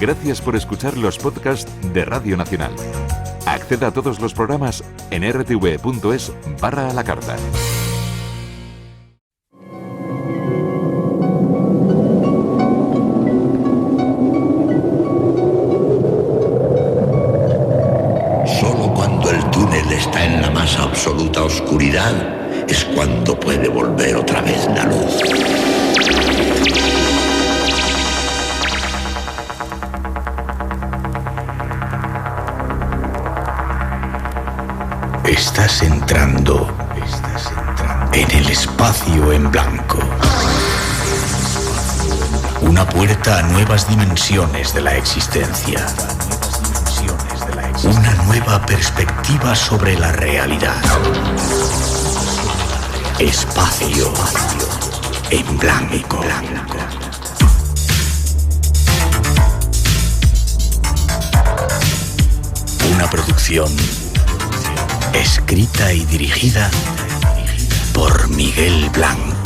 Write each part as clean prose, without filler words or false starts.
Gracias por escuchar los podcasts de Radio Nacional. Acceda a todos los programas en rtv.es/a la carta. Solo cuando el túnel está en la más absoluta oscuridad es cuando puede volver otra vez la luz. Estás entrando en el espacio en blanco. Una puerta a nuevas dimensiones de la existencia. Una nueva perspectiva sobre la realidad. Espacio en blanco. Una producción escrita y dirigida por Miguel Blanco.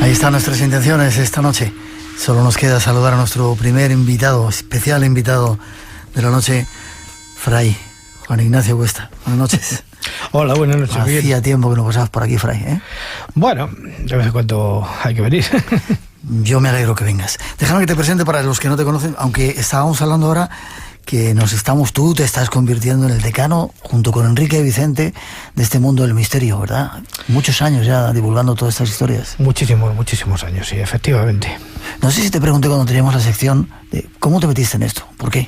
Ahí están nuestras intenciones esta noche. Solo nos queda saludar a nuestro primer invitado, especial invitado de la noche, Fray Juan Ignacio Cuesta. Buenas noches. Hola, buenas noches. Hacía tiempo que no pasabas por aquí, Fray, ¿eh? Bueno, de vez en cuando hay que venir. Yo me alegro que vengas. Déjame que te presente para los que no te conocen, aunque estábamos hablando ahora que tú te estás convirtiendo en el decano, junto con Enrique y Vicente, de este mundo del misterio, ¿verdad? Muchos años ya divulgando todas estas historias. Muchísimos años, sí, efectivamente. No sé si te pregunté cuando teníamos la sección de cómo te metiste en esto, ¿por qué?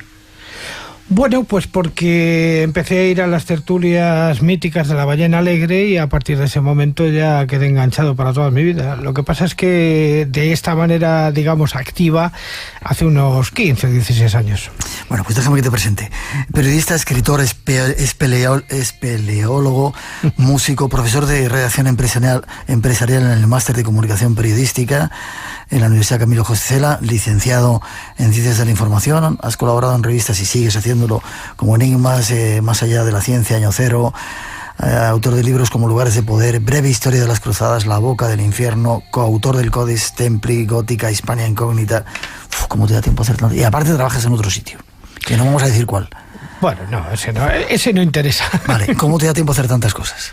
Bueno, pues porque empecé a ir a las tertulias míticas de la Ballena Alegre y a partir de ese momento ya quedé enganchado para toda mi vida. Lo que pasa es que de esta manera, digamos, activa, hace unos 15 o 16 años. Bueno, pues déjame que te presente. Periodista, escritor, espeleólogo, músico, profesor de redacción empresarial en el Máster de Comunicación Periodística en la Universidad Camilo José Cela, licenciado en Ciencias de la Información. Has colaborado en revistas y sigues haciéndolo como Enigmas, Más allá de la ciencia, Año Cero, autor de libros como Lugares de Poder, Breve Historia de las Cruzadas, La Boca del Infierno, coautor del Codex Templi, Gótica, Hispania Incógnita. ¿Cómo te da tiempo a hacer tanto? Y aparte trabajas en otro sitio, que no vamos a decir cuál. Bueno, no, ese no interesa. Vale, ¿cómo te da tiempo a hacer tantas cosas?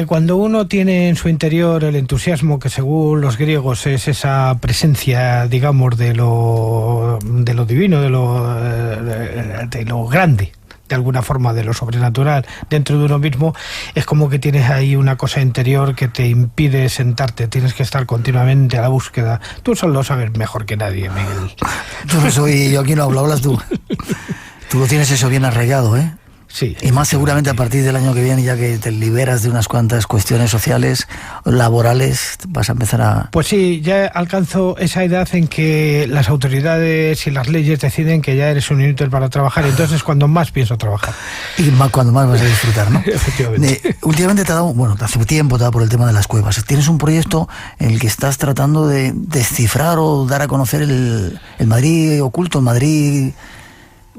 Cuando uno tiene en su interior el entusiasmo que según los griegos es esa presencia, digamos, de lo divino, de lo grande, de alguna forma, de lo sobrenatural dentro de uno mismo, es como que tienes ahí una cosa interior que te impide sentarte, tienes que estar continuamente a la búsqueda. Tú solo lo sabes mejor que nadie, Miguel. Yo no soy, yo aquí no hablas tú. Tú lo tienes eso bien arraigado, ¿eh? Sí. Y más seguramente a partir del año que viene, ya que te liberas de unas cuantas cuestiones sociales, laborales, vas a empezar a... Pues sí, ya alcanzo esa edad en que las autoridades y las leyes deciden que ya eres un inútil para trabajar, y entonces es cuando más pienso trabajar. Y cuando más vas a disfrutar, ¿no? Efectivamente. Últimamente te ha dado, bueno, hace tiempo te ha dado por el tema de las cuevas. Tienes un proyecto en el que estás tratando de descifrar o dar a conocer el Madrid oculto, el Madrid...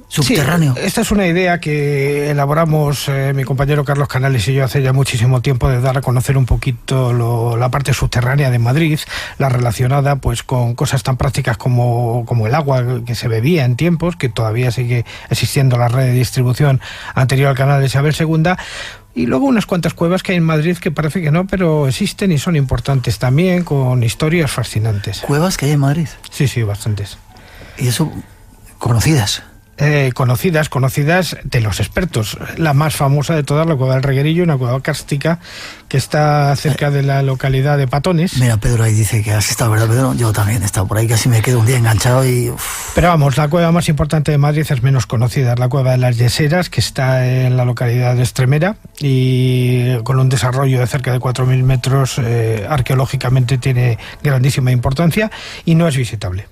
subterráneo. Sí, esta es una idea que elaboramos mi compañero Carlos Canales y yo hace ya muchísimo tiempo, de dar a conocer un poquito la parte subterránea de Madrid, la relacionada pues con cosas tan prácticas como el agua que se bebía en tiempos, que todavía sigue existiendo la red de distribución anterior al canal de Isabel II, y luego unas cuantas cuevas que hay en Madrid que parece que no, pero existen y son importantes también, con historias fascinantes. ¿Cuevas que hay en Madrid? Sí, bastantes. ¿Y eso, conocidas? Conocidas de los expertos. La más famosa de todas, la cueva del Reguerillo, una cueva cárstica que está cerca de la localidad de Patones. Mira, Pedro ahí dice que has estado, ¿verdad, Pedro? Yo también he estado por ahí, casi me quedo un día enganchado y... Pero vamos, la cueva más importante de Madrid es menos conocida, es la cueva de las Yeseras, que está en la localidad de Estremera, y con un desarrollo de cerca de 4.000 metros, arqueológicamente tiene grandísima importancia y no es visitable.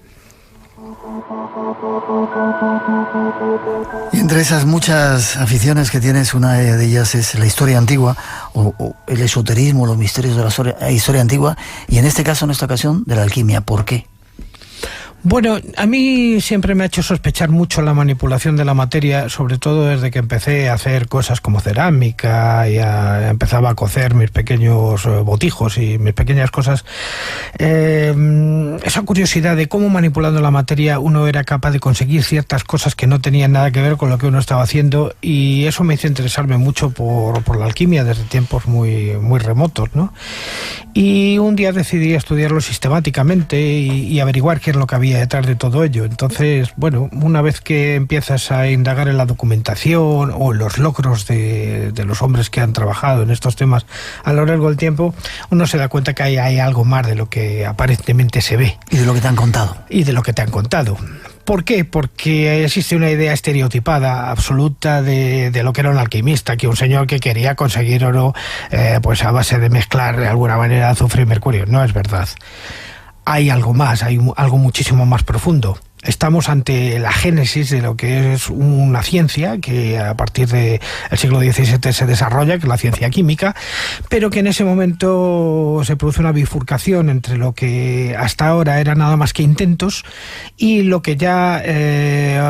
Y entre esas muchas aficiones que tienes, una de ellas es la historia antigua, o el esoterismo, los misterios de la historia antigua, y en este caso, en esta ocasión, de la alquimia. ¿Por qué? Bueno, a mí siempre me ha hecho sospechar mucho la manipulación de la materia, sobre todo desde que empecé a hacer cosas como cerámica y empezaba a cocer mis pequeños botijos y mis pequeñas cosas. Esa curiosidad de cómo manipulando la materia uno era capaz de conseguir ciertas cosas que no tenían nada que ver con lo que uno estaba haciendo, y eso me hizo interesarme mucho por la alquimia desde tiempos muy remotos, ¿no? Y un día decidí estudiarlo sistemáticamente y averiguar qué es lo que había detrás de todo ello. Entonces, bueno, una vez que empiezas a indagar en la documentación o en los logros de los hombres que han trabajado en estos temas a lo largo del tiempo, uno se da cuenta que hay algo más de lo que aparentemente se ve. Y de lo que te han contado. Y de lo que te han contado. ¿Por qué? Porque existe una idea estereotipada absoluta de lo que era un alquimista, que un señor que quería conseguir oro pues a base de mezclar de alguna manera azufre y mercurio. No es verdad. Hay algo más, hay algo muchísimo más profundo. Estamos ante la génesis de lo que es una ciencia que a partir del siglo XVII se desarrolla, que es la ciencia química, pero que en ese momento se produce una bifurcación entre lo que hasta ahora era nada más que intentos y lo que ya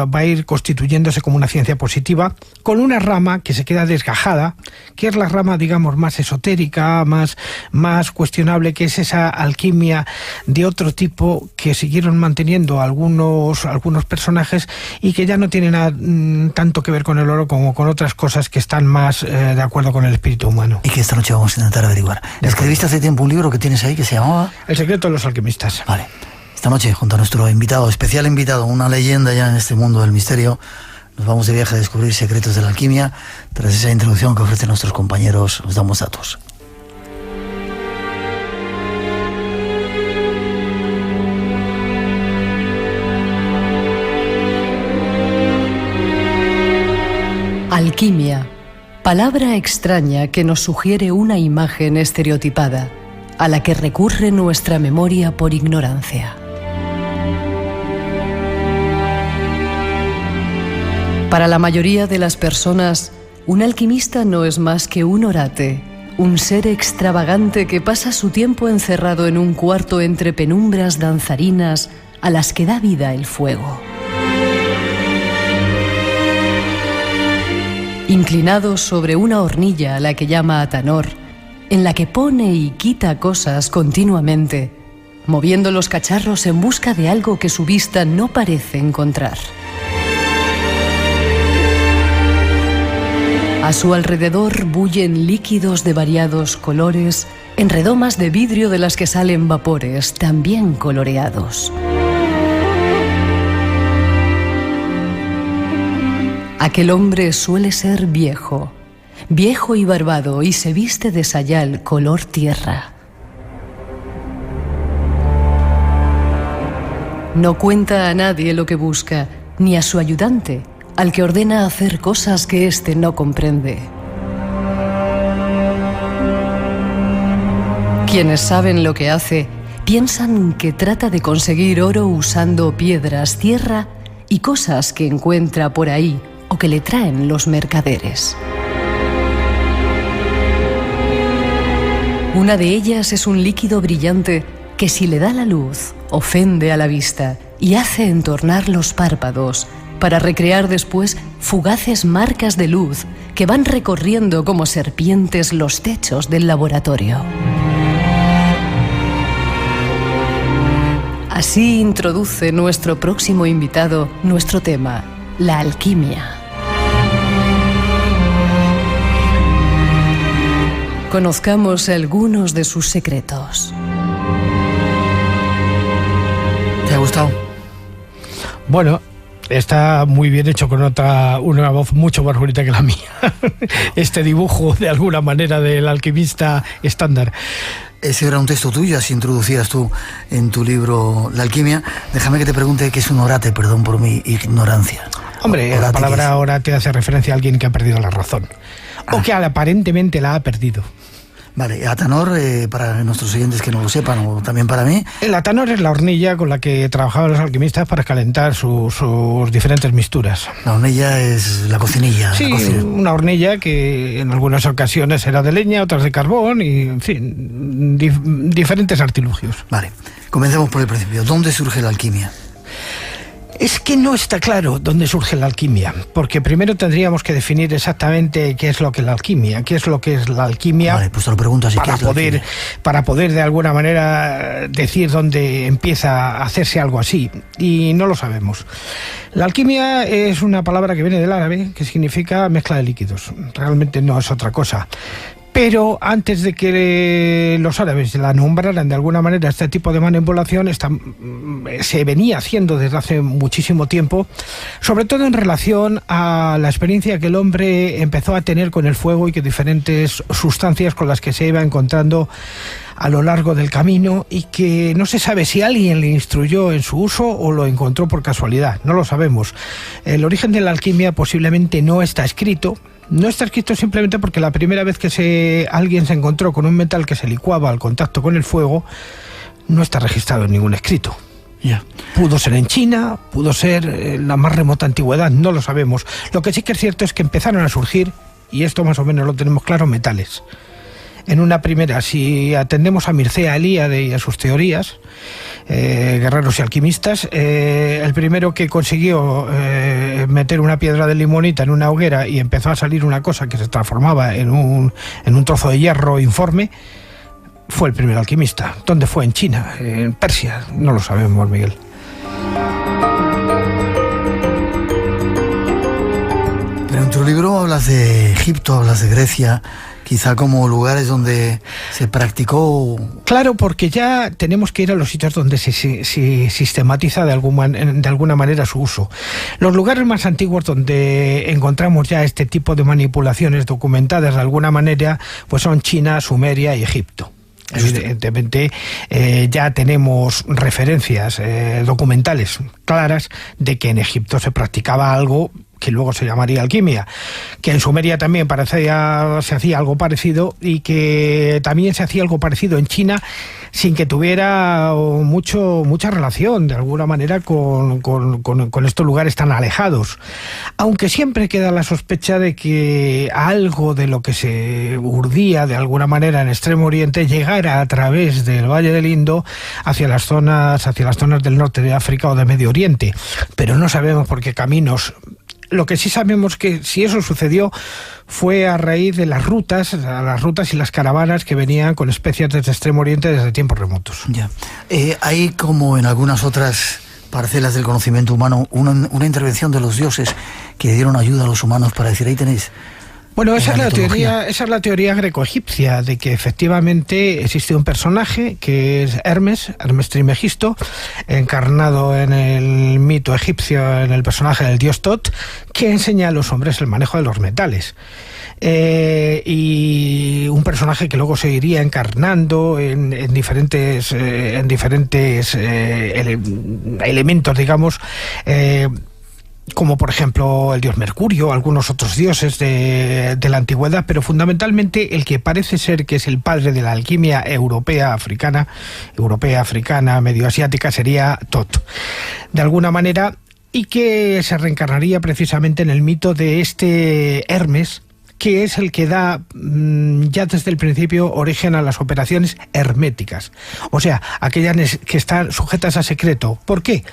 va a ir constituyéndose como una ciencia positiva, con una rama que se queda desgajada, que es la rama, digamos, más esotérica, más cuestionable, que es esa alquimia de otro tipo que siguieron manteniendo algunos personajes y que ya no tienen tanto que ver con el oro como con otras cosas que están más de acuerdo con el espíritu humano. Y que esta noche vamos a intentar averiguar. Escribiste hace tiempo un libro que tienes ahí que se llamaba... El secreto de los alquimistas. Vale. Esta noche, junto a nuestro invitado, especial invitado, una leyenda ya en este mundo del misterio, nos vamos de viaje a descubrir secretos de la alquimia. Tras esa introducción que ofrecen nuestros compañeros, os damos datos. Alquimia, palabra extraña que nos sugiere una imagen estereotipada, a la que recurre nuestra memoria por ignorancia. Para la mayoría de las personas, un alquimista no es más que un orate, un ser extravagante que pasa su tiempo encerrado en un cuarto entre penumbras danzarinas a las que da vida el fuego. Inclinado sobre una hornilla a la que llama Atanor, en la que pone y quita cosas continuamente, moviendo los cacharros en busca de algo que su vista no parece encontrar. A su alrededor bullen líquidos de variados colores, en redomas de vidrio de las que salen vapores, también coloreados. Aquel hombre suele ser viejo, viejo y barbado, y se viste de sayal color tierra. No cuenta a nadie lo que busca, ni a su ayudante, al que ordena hacer cosas que éste no comprende. Quienes saben lo que hace, piensan que trata de conseguir oro usando piedras, tierra y cosas que encuentra por ahí o que le traen los mercaderes. Una de ellas es un líquido brillante que, si le da la luz, ofende a la vista y hace entornar los párpados para recrear después fugaces marcas de luz que van recorriendo como serpientes los techos del laboratorio. Así introduce nuestro próximo invitado nuestro tema, la alquimia. Conozcamos algunos de sus secretos. ¿Te ha gustado? Bueno, está muy bien hecho con una voz mucho más bonita que la mía. Este dibujo, de alguna manera, del alquimista estándar. Ese era un texto tuyo, así introducías tú en tu libro La alquimia. Déjame que te pregunte qué es un orate, perdón por mi ignorancia. Hombre, orate, la palabra orate hace referencia a alguien que ha perdido la razón. O que aparentemente la ha perdido. Vale, Atanor, para nuestros oyentes que no lo sepan, o también para mí. El Atanor es la hornilla con la que trabajaban los alquimistas para calentar sus diferentes mixturas. La hornilla es la cocinilla. Sí, una hornilla que en algunas ocasiones era de leña, otras de carbón y, en fin, diferentes artilugios. Vale, comencemos por el principio. ¿Dónde surge la alquimia? Es que no está claro dónde surge la alquimia, porque primero tendríamos que definir exactamente qué es lo que es la alquimia, qué es lo que es la alquimia. Vale, pues te lo pregunto así. Para poder de alguna manera decir dónde empieza a hacerse algo así, y no lo sabemos. La alquimia es una palabra que viene del árabe, que significa mezcla de líquidos. Realmente no es otra cosa. Pero antes de que los árabes la nombraran de alguna manera, este tipo de manipulación se venía haciendo desde hace muchísimo tiempo, sobre todo en relación a la experiencia que el hombre empezó a tener con el fuego y que diferentes sustancias con las que se iba encontrando a lo largo del camino, y que no se sabe si alguien le instruyó en su uso o lo encontró por casualidad, no lo sabemos. El origen de la alquimia posiblemente no está escrito. No está escrito simplemente porque la primera vez que alguien se encontró con un metal que se licuaba al contacto con el fuego, no está registrado en ningún escrito. Yeah. Pudo ser en China, pudo ser en la más remota antigüedad, no lo sabemos. Lo que sí que es cierto es que empezaron a surgir, y esto más o menos lo tenemos claro, metales. En una primera, si atendemos a Mircea Eliade y a sus teorías, guerreros y alquimistas, el primero que consiguió meter una piedra de limonita en una hoguera y empezó a salir una cosa que se transformaba en un trozo de hierro informe, fue el primer alquimista. ¿Dónde fue? ¿En China? ¿En Persia? No lo sabemos, Miguel. Pero en tu libro hablas de Egipto, hablas de Grecia. quizá como lugares donde se practicó. Claro, porque ya tenemos que ir a los sitios donde se sistematiza de alguna manera su uso. Los lugares más antiguos donde encontramos ya este tipo de manipulaciones documentadas de alguna manera, pues son China, Sumeria y Egipto. Evidentemente ya tenemos referencias documentales claras de que en Egipto se practicaba algo que luego se llamaría alquimia, que en Sumeria también se hacía algo parecido, y que también se hacía algo parecido en China, sin que tuviera mucha relación de alguna manera con estos lugares tan alejados, aunque siempre queda la sospecha de que algo de lo que se urdía de alguna manera en Extremo Oriente llegara a través del Valle del Indo hacia las zonas del norte de África o de Medio Oriente, pero no sabemos por qué caminos. Lo que sí sabemos que si eso sucedió fue a raíz de las rutas y las caravanas que venían con especias desde Extremo Oriente desde tiempos remotos. Ya. Hay, como en algunas otras parcelas del conocimiento humano, una intervención de los dioses que dieron ayuda a los humanos para decir, ahí tenéis. Bueno, esa es la teoría greco-egipcia, de que efectivamente existe un personaje que es Hermes Trismegisto, encarnado en el mito egipcio, en el personaje del dios Tot, que enseña a los hombres el manejo de los metales. Y un personaje que luego se iría encarnando en diferentes elementos, digamos, como por ejemplo el dios Mercurio, algunos otros dioses de la antigüedad, pero fundamentalmente el que parece ser que es el padre de la alquimia europea, africana, medio asiática, sería Tot, de alguna manera, y que se reencarnaría precisamente en el mito de este Hermes, que es el que da ya desde el principio origen a las operaciones herméticas, o sea, aquellas que están sujetas a secreto. ¿Por qué?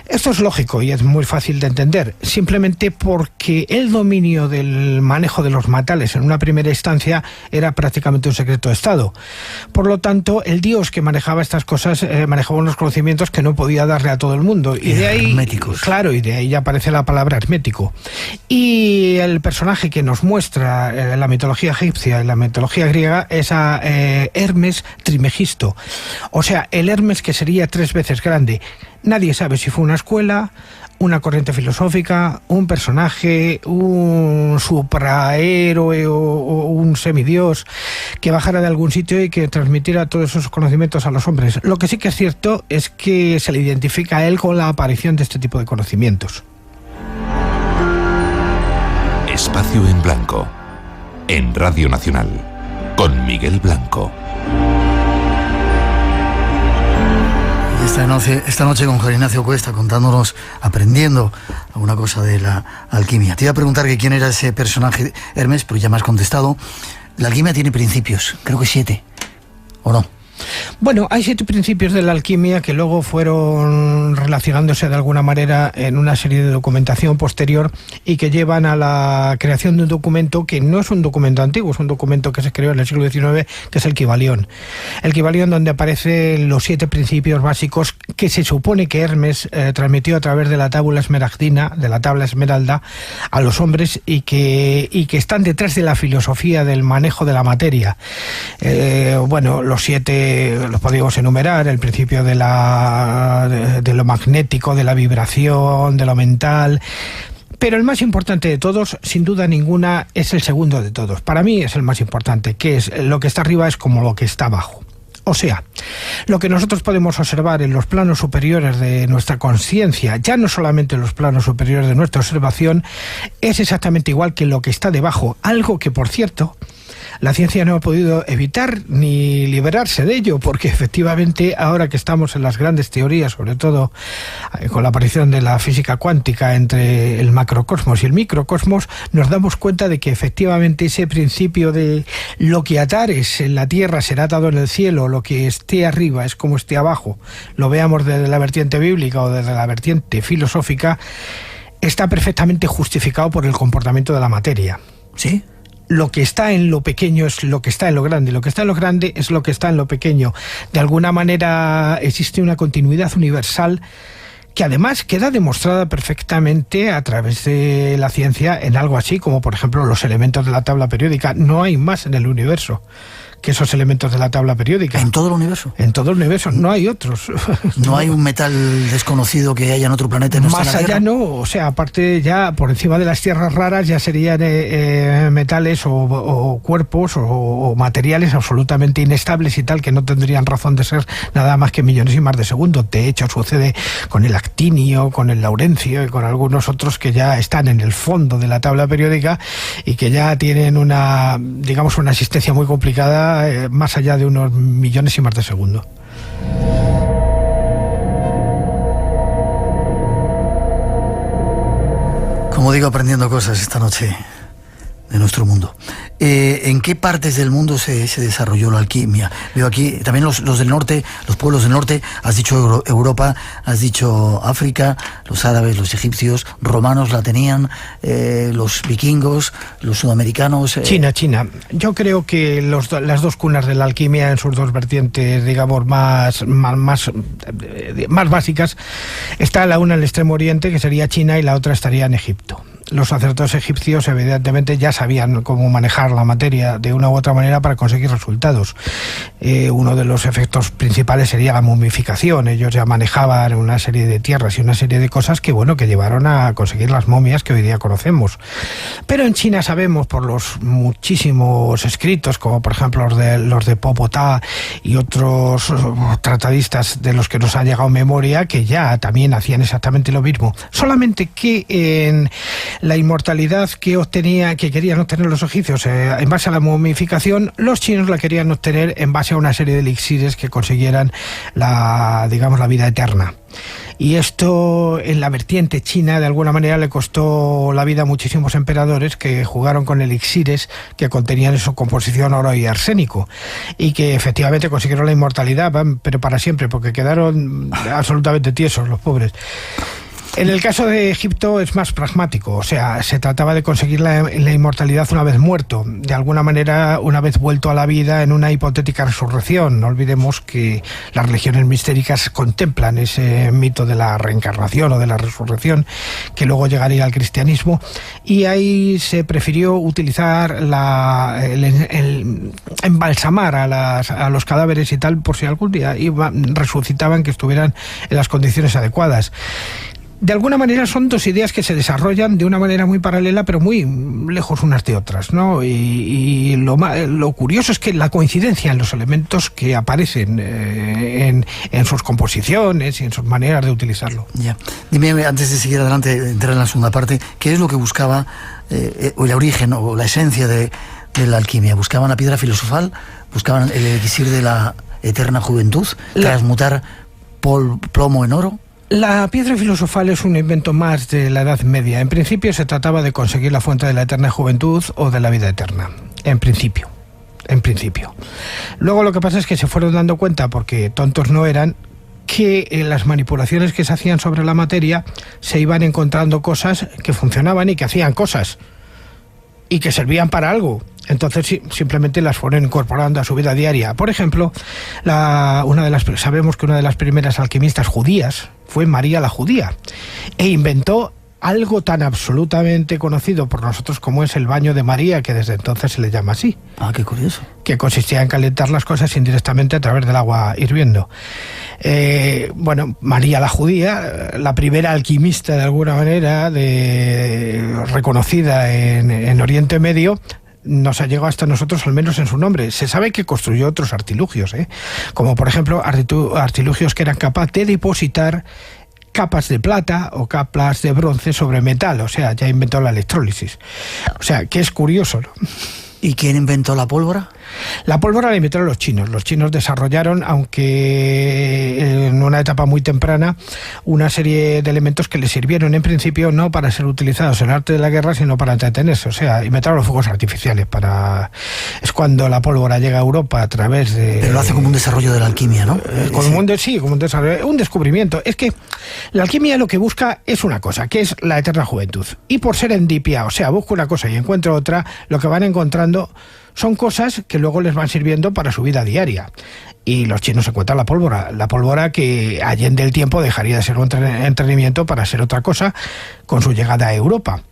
Esto es lógico y es muy fácil de entender, simplemente porque el dominio del manejo de los metales en una primera instancia era prácticamente un secreto de Estado. Por lo tanto, el dios que manejaba estas cosas manejaba unos conocimientos que no podía darle a todo el mundo. Y de ahí, herméticos. Claro, y de ahí ya aparece la palabra hermético. Y el personaje que nos muestra en la mitología egipcia y la mitología griega es a Hermes Trismegisto. O sea, el Hermes que sería 3 veces grande. Nadie sabe si fue una escuela, una corriente filosófica, un personaje, un suprahéroe o un semidios que bajara de algún sitio y que transmitiera todos esos conocimientos a los hombres. Lo que sí que es cierto es que se le identifica a él con la aparición de este tipo de conocimientos. Espacio en Blanco, en Radio Nacional, con Miguel Blanco. Esta noche con Juan Ignacio Cuesta, contándonos, aprendiendo alguna cosa de la alquimia. Te iba a preguntar que quién era ese personaje, Hermes, pero ya me has contestado. La alquimia tiene principios, creo que 7, ¿o no? Bueno, hay 7 principios de la alquimia que luego fueron relacionándose de alguna manera en una serie de documentación posterior y que llevan a la creación de un documento que no es un documento antiguo, es un documento que se creó en el siglo XIX, que es el Kybalión. El Kybalión, donde aparecen los 7 principios básicos que se supone que Hermes transmitió a través de la tabla esmeralda a los hombres y que están detrás de la filosofía del manejo de la materia. Bueno, los 7 los podríamos enumerar: el principio de lo magnético, de la vibración, de lo mental. Pero el más importante de todos, sin duda ninguna, es el segundo de todos. Para mí es el más importante, que es lo que está arriba es como lo que está abajo. O sea, lo que nosotros podemos observar en los planos superiores de nuestra conciencia, ya no solamente en los planos superiores de nuestra observación, es exactamente igual que lo que está debajo. Algo que, por cierto, la ciencia no ha podido evitar ni liberarse de ello, porque efectivamente ahora que estamos en las grandes teorías, sobre todo con la aparición de la física cuántica entre el macrocosmos y el microcosmos, nos damos cuenta de que efectivamente ese principio de lo que atares en la tierra será atado en el cielo, lo que esté arriba es como esté abajo, lo veamos desde la vertiente bíblica o desde la vertiente filosófica, está perfectamente justificado por el comportamiento de la materia. ¿Sí? Lo que está en lo pequeño es lo que está en lo grande, lo que está en lo grande es lo que está en lo pequeño. De alguna manera existe una continuidad universal que además queda demostrada perfectamente a través de la ciencia en algo así como, por ejemplo, los elementos de la tabla periódica. No hay más en el universo que esos elementos de la tabla periódica. ¿En todo el universo? En todo el universo, no hay otros. ¿No hay un metal desconocido que haya en otro planeta? Más allá no, o sea, aparte ya por encima de las tierras raras ya serían metales o cuerpos o materiales absolutamente inestables y tal, que no tendrían razón de ser nada más que millonésimas de segundos. De hecho, sucede con el actinio, con el laurencio y con algunos otros que ya están en el fondo de la tabla periódica y que ya tienen una existencia muy complicada, más allá de unos millonésimas de segundo. Como digo, aprendiendo cosas esta noche de nuestro mundo. ¿En qué partes del mundo se desarrolló la alquimia? Veo aquí también los del norte, los pueblos del norte. Has dicho Europa, has dicho África, los árabes, los egipcios, romanos la tenían, los vikingos, los sudamericanos. China. Yo creo que las dos cunas de la alquimia en sus dos vertientes, digamos, más básicas, está la una en el extremo oriente, que sería China, y la otra estaría en Egipto. Los sacerdotes egipcios evidentemente ya sabían cómo manejar la materia de una u otra manera para conseguir resultados. Uno de los efectos principales sería la momificación. Ellos ya manejaban una serie de tierras y una serie de cosas que llevaron a conseguir las momias que hoy día conocemos. Pero en China sabemos por los muchísimos escritos, como por ejemplo los de Popotá y otros tratadistas de los que nos ha llegado memoria, que ya también hacían exactamente lo mismo. Solamente que en la inmortalidad que querían obtener los egipcios en base a la momificación, los chinos la querían obtener en base a una serie de elixires que consiguieran la vida eterna. Y esto en la vertiente china de alguna manera le costó la vida a muchísimos emperadores que jugaron con elixires que contenían en su composición oro y arsénico, y que efectivamente consiguieron la inmortalidad, pero para siempre, porque quedaron absolutamente tiesos los pobres. En el caso de Egipto es más pragmático, o sea, se trataba de conseguir la inmortalidad una vez muerto, de alguna manera una vez vuelto a la vida en una hipotética resurrección. No olvidemos que las religiones mistéricas contemplan ese mito de la reencarnación o de la resurrección, que luego llegaría al cristianismo, y ahí se prefirió utilizar el embalsamar a los cadáveres y tal, por si algún día resucitaban, que estuvieran en las condiciones adecuadas. De alguna manera son dos ideas que se desarrollan de una manera muy paralela, pero muy lejos unas de otras, ¿no? Y lo curioso es que la coincidencia en los elementos que aparecen en sus composiciones y en sus maneras de utilizarlo. Ya. Dime, antes de seguir adelante, entrar en la segunda parte, ¿qué es lo que buscaba, o el origen o la esencia de la alquimia? ¿Buscaban la piedra filosofal? ¿Buscaban el elixir de la eterna juventud? ¿Transmutar plomo en oro? La piedra filosofal es un invento más de la Edad Media. En principio se trataba de conseguir la fuente de la eterna juventud o de la vida eterna. En principio. Luego lo que pasa es que se fueron dando cuenta, porque tontos no eran, que en las manipulaciones que se hacían sobre la materia se iban encontrando cosas que funcionaban y que hacían cosas y que servían para algo. Entonces simplemente las fueron incorporando a su vida diaria. Por ejemplo, sabemos que una de las primeras alquimistas judías fue María la Judía, e inventó algo tan absolutamente conocido por nosotros como es el baño de María, que desde entonces se le llama así. Ah, qué curioso. Que consistía en calentar las cosas indirectamente a través del agua hirviendo. María la Judía, la primera alquimista de alguna manera reconocida en Oriente Medio, nos ha llegado hasta nosotros, al menos en su nombre. Se sabe que construyó otros artilugios, como por ejemplo artilugios que eran capaces de depositar capas de plata o capas de bronce sobre metal. O sea, ya inventó la electrólisis. O sea, que es curioso, ¿no? ¿Y quién inventó la pólvora? La pólvora la inventaron los chinos. Los chinos desarrollaron, aunque en una etapa muy temprana, una serie de elementos que les sirvieron en principio no para ser utilizados en el arte de la guerra, sino para entretenerse. O sea, inventaron los fuegos artificiales. Es cuando la pólvora llega a Europa a través de... Pero lo hace como un desarrollo de la alquimia, ¿no? Como un desarrollo, un descubrimiento. Es que la alquimia lo que busca es una cosa, que es la eterna juventud. Y por serendipia, o sea, busca una cosa y encuentra otra, lo que van encontrando son cosas que luego les van sirviendo para su vida diaria. y los chinos encuentran la pólvora que allende el tiempo dejaría de ser un entretenimiento para ser otra cosa con su llegada a Europa.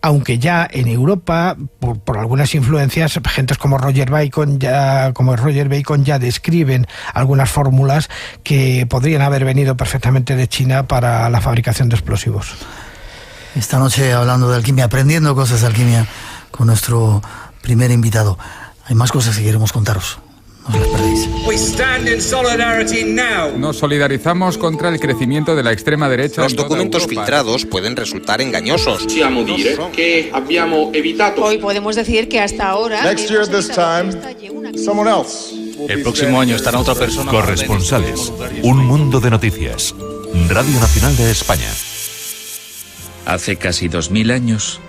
Aunque ya en Europa, por algunas influencias, gentes como Roger Bacon ya describen algunas fórmulas que podrían haber venido perfectamente de China para la fabricación de explosivos. Esta noche hablando de alquimia, aprendiendo cosas de alquimia con nuestro primer invitado. Hay más cosas que queremos contaros. No os las perdéis. Nos solidarizamos contra el crecimiento de la extrema derecha. Los documentos filtrados pueden resultar engañosos. Hoy podemos decir que hasta ahora... El próximo año estará otra persona. Corresponsales. Un mundo de noticias. Radio Nacional de España. Hace casi 2000 años,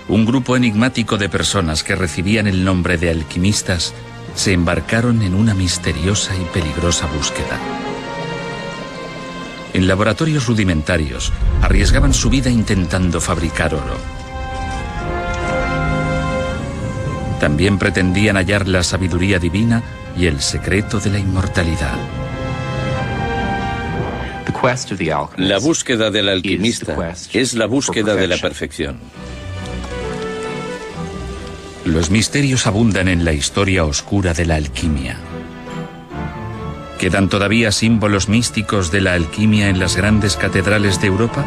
un grupo enigmático de personas que recibían el nombre de alquimistas se embarcaron en una misteriosa y peligrosa búsqueda. En laboratorios rudimentarios, arriesgaban su vida intentando fabricar oro. También pretendían hallar la sabiduría divina y el secreto de la inmortalidad. La búsqueda del alquimista es la búsqueda de la perfección. Los misterios abundan en la historia oscura de la alquimia. ¿Quedan todavía símbolos místicos de la alquimia en las grandes catedrales de Europa?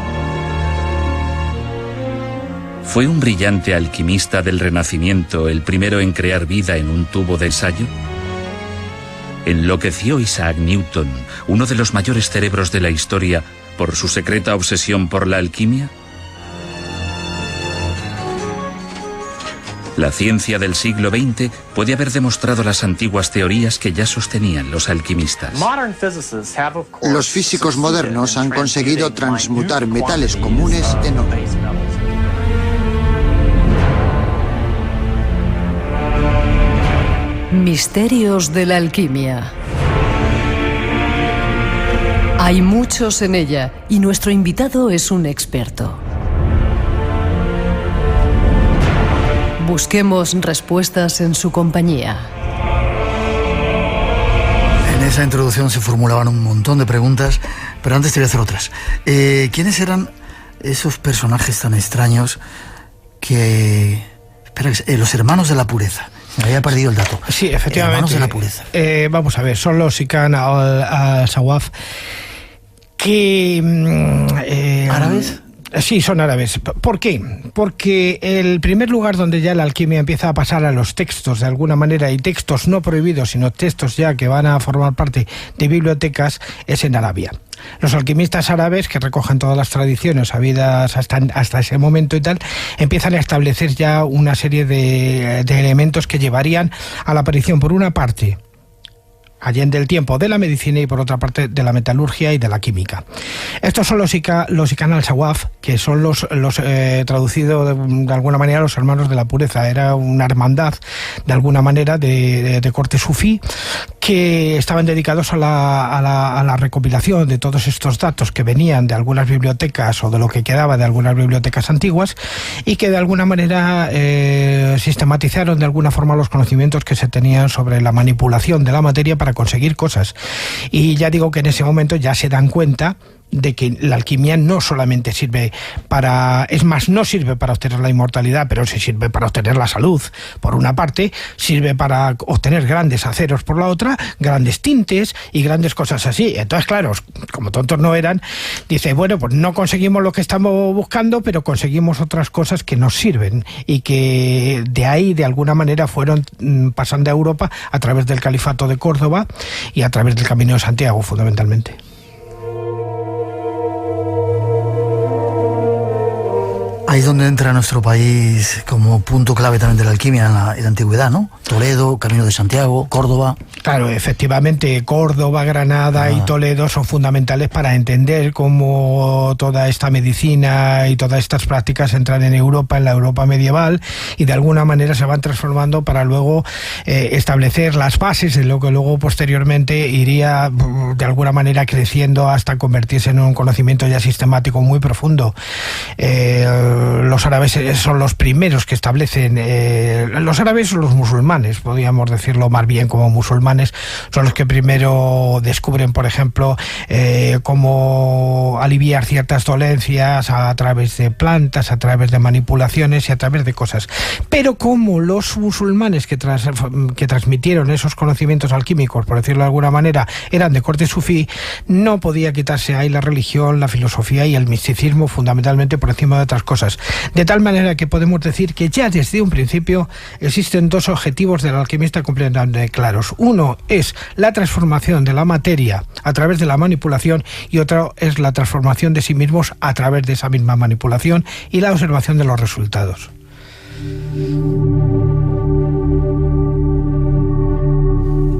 ¿Fue un brillante alquimista del Renacimiento el primero en crear vida en un tubo de ensayo? ¿Enloqueció Isaac Newton, uno de los mayores cerebros de la historia, por su secreta obsesión por la alquimia? La ciencia del siglo XX puede haber demostrado las antiguas teorías que ya sostenían los alquimistas. Los físicos modernos han conseguido transmutar metales comunes en oro. Misterios de la alquimia. Hay muchos en ella y nuestro invitado es un experto. Busquemos respuestas en su compañía. En esa introducción se formulaban un montón de preguntas, pero antes te voy a hacer otras. ¿Quiénes eran esos personajes tan extraños que... los hermanos de la pureza. Me había perdido el dato. Sí, efectivamente. Hermanos de la pureza. Vamos a ver, son los Sikan al-Sawaf que... ¿Árabes? Sí, son árabes. ¿Por qué? Porque el primer lugar donde ya la alquimia empieza a pasar a los textos de alguna manera, y textos no prohibidos, sino textos ya que van a formar parte de bibliotecas, es en Arabia. Los alquimistas árabes, que recogen todas las tradiciones habidas hasta ese momento y tal, empiezan a establecer ya una serie de elementos que llevarían a la aparición, por una parte, allende el tiempo, de la medicina, y por otra parte de la metalurgia y de la química. Estos son los Sikan al-Sawaf, que son los traducido de alguna manera los hermanos de la pureza. Era una hermandad de alguna manera de corte sufí, que estaban dedicados a la recopilación de todos estos datos que venían de algunas bibliotecas o de lo que quedaba de algunas bibliotecas antiguas, y que de alguna manera sistematizaron de alguna forma los conocimientos que se tenían sobre la manipulación de la materia para conseguir cosas. Y ya digo que en ese momento ya se dan cuenta de que la alquimia no solamente sirve para... Es más, no sirve para obtener la inmortalidad, pero sí sirve para obtener la salud, por una parte, sirve para obtener grandes aceros por la otra, grandes tintes y grandes cosas así. Entonces, claro, como tontos no eran, dice, bueno, pues no conseguimos lo que estamos buscando, pero conseguimos otras cosas que nos sirven, y que de ahí, de alguna manera, fueron pasando a Europa a través del Califato de Córdoba y a través del Camino de Santiago, fundamentalmente. Ahí es donde entra nuestro país como punto clave también de la alquimia en la antigüedad, ¿no? Toledo, Camino de Santiago, Córdoba. Claro, efectivamente, Córdoba, Granada y Toledo son fundamentales para entender cómo toda esta medicina y todas estas prácticas entran en Europa, en la Europa medieval, y de alguna manera se van transformando para luego establecer las bases de lo que luego posteriormente iría de alguna manera creciendo hasta convertirse en un conocimiento ya sistemático muy profundo. los árabes son los primeros que establecen, los árabes o los musulmanes, podríamos decirlo más bien como musulmanes, son los que primero descubren, por ejemplo, cómo aliviar ciertas dolencias a través de plantas, a través de manipulaciones y a través de cosas. Pero como los musulmanes que transmitieron esos conocimientos alquímicos, por decirlo de alguna manera, eran de corte sufí, no podía quitarse ahí la religión, la filosofía y el misticismo fundamentalmente por encima de otras cosas. De tal manera que podemos decir que ya desde un principio existen dos objetivos del alquimista completamente claros. Uno es la transformación de la materia a través de la manipulación y otro es la transformación de sí mismos a través de esa misma manipulación y la observación de los resultados.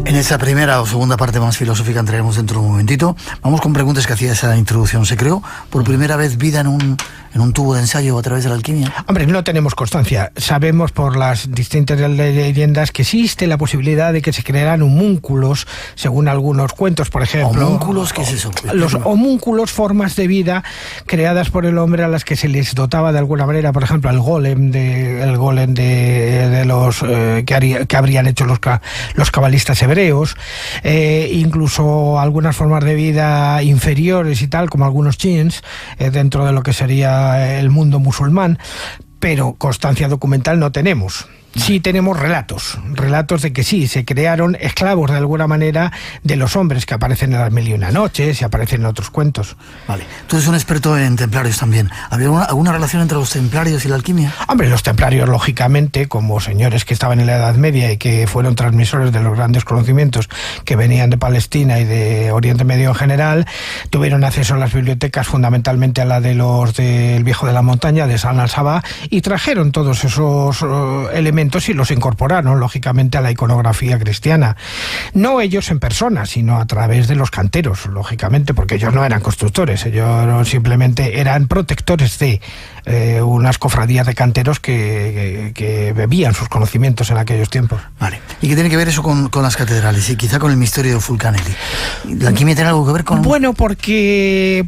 En esa primera o segunda parte más filosófica entraremos dentro de un momentito. Vamos con preguntas que hacía esa introducción. ¿Se creó por primera vez vida en un tubo de ensayo a través de la alquimia? Hombre, no tenemos constancia. Sabemos por las distintas leyendas que existe la posibilidad de que se crearan homúnculos, según algunos cuentos, por ejemplo. ¿Homúnculos? ¿Qué es eso? Los homúnculos, formas de vida creadas por el hombre a las que se les dotaba de alguna manera, por ejemplo, el golem de los que habrían hecho los cabalistas hebreos, incluso algunas formas de vida inferiores y tal, como algunos jinns, dentro de lo que sería el mundo musulmán, pero constancia documental no tenemos. Sí tenemos relatos de que sí, se crearon esclavos de alguna manera de los hombres que aparecen en las Mil y una noches y aparecen en otros cuentos. Vale, tú eres un experto en templarios también. ¿Había alguna relación entre los templarios y la alquimia? Hombre, los templarios, lógicamente, como señores que estaban en la Edad Media y que fueron transmisores de los grandes conocimientos que venían de Palestina y de Oriente Medio en general, tuvieron acceso a las bibliotecas, fundamentalmente a la de los del Viejo de la Montaña, de San Al-Sabah, y trajeron todos esos elementos y los incorporaron lógicamente a la iconografía cristiana. No ellos en persona, sino a través de los canteros, lógicamente, porque ellos no eran constructores, ellos simplemente eran protectores de unas cofradías de canteros que bebían sus conocimientos en aquellos tiempos. Vale. ¿Y qué tiene que ver eso con las catedrales y quizá con el misterio de Fulcanelli? ¿La alquimia tiene algo que ver con...? Bueno, porque